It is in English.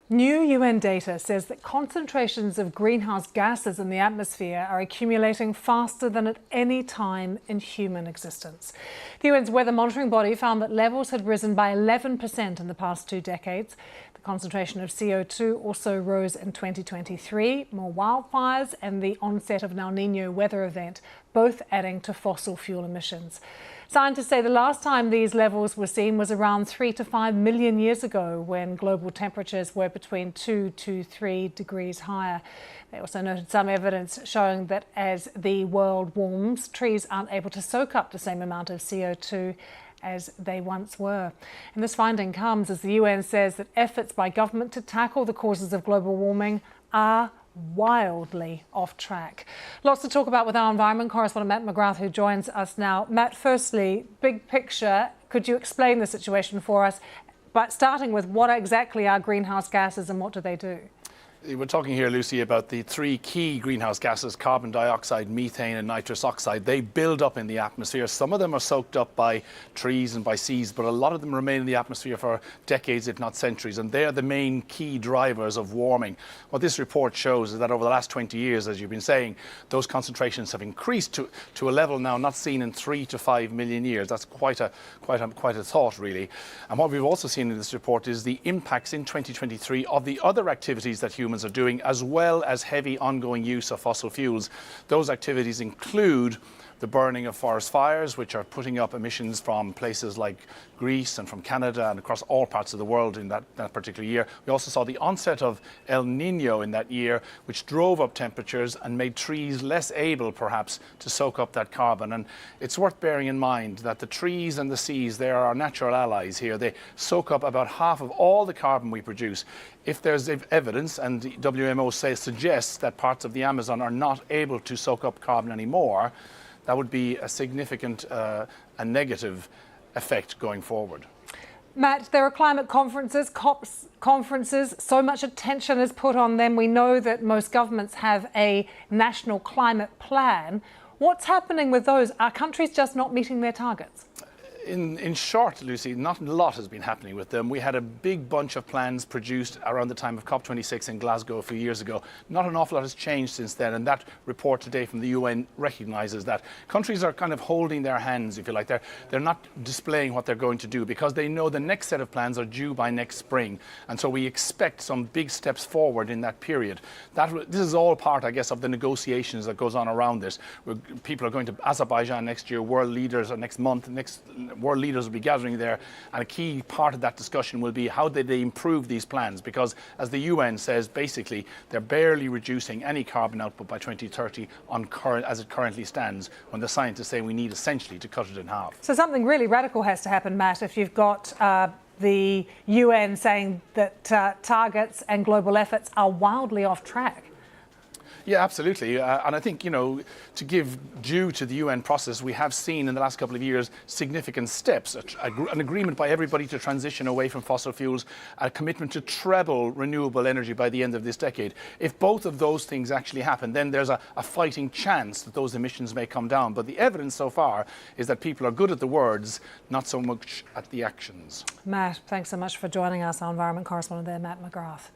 New UN data says that concentrations of greenhouse gases in the atmosphere are accumulating faster than at any time in human existence. The UN's weather monitoring body found that levels had risen by 11% in the past 2 decades. The concentration of CO2 also rose in 2023, more wildfires and the onset of an El Niño weather event, both adding to fossil fuel emissions. Scientists say the last time these levels were seen was around 3 to 5 million years ago, when global temperatures were between 2 to 3 degrees higher. They also noted some evidence showing that as the world warms, trees aren't able to soak up the same amount of CO2 as they once were. And this finding comes as the UN says that efforts by government to tackle the causes of global warming are wildly off track. Lots to talk about with our environment correspondent Matt McGrath, who joins us now. Matt, firstly, big picture, could you explain the situation for us, but starting with what exactly are greenhouse gases and what do they do? We're talking here, Lucy, about the 3 key greenhouse gases: carbon dioxide, methane and nitrous oxide. They build up in the atmosphere. Some of them are soaked up by trees and by seas, but a lot of them remain in the atmosphere for decades, if not centuries, and they are the main key drivers of warming. What this report shows is that over the last 20 years, as you've been saying, those concentrations have increased to a level now not seen in 3 to 5 million years. That's quite a thought, really. And what we've also seen in this report is the impacts in 2023 of the other activities that humans are doing, as well as heavy ongoing use of fossil fuels. Those activities include the burning of forest fires, which are putting up emissions from places like Greece and from Canada and across all parts of the world in that particular year. We also saw the onset of El Niño in that year, which drove up temperatures and made trees less able, perhaps, to soak up that carbon. And it's worth bearing in mind that the trees and the seas, they are our natural allies here. They soak up about half of all the carbon we produce. If there's evidence, and the WMO suggests that parts of the Amazon are not able to soak up carbon anymore, that would be a significant a negative effect going forward. Matt, there are climate conferences, COPs conferences, so much attention is put on them. We know that most governments have a national climate plan. What's happening with those? Are countries just not meeting their targets? In short, Lucy, not a lot has been happening with them. We had a big bunch of plans produced around the time of COP26 in Glasgow a few years ago. Not an awful lot has changed since then, and that report today from the UN recognises that. Countries are kind of holding their hands, if you like. They're not displaying what they're going to do because they know the next set of plans are due by next spring, and so we expect some big steps forward in that period. This is all part, I guess, of the negotiations that goes on around this. People are going to Azerbaijan next year, world leaders, or next month, world leaders will be gathering there, and a key part of that discussion will be how they improve these plans, because as the UN says, basically they're barely reducing any carbon output by 2030 as it currently stands, when the scientists say we need essentially to cut it in half. So something really radical has to happen, Matt, if you've got the UN saying that targets and global efforts are wildly off track. Yeah, absolutely. And I think, to give due to the UN process, we have seen in the last couple of years significant steps, an agreement by everybody to transition away from fossil fuels, a commitment to treble renewable energy by the end of this decade. If both of those things actually happen, then there's a fighting chance that those emissions may come down. But the evidence so far is that people are good at the words, not so much at the actions. Matt, thanks so much for joining us, our environment correspondent there, Matt McGrath.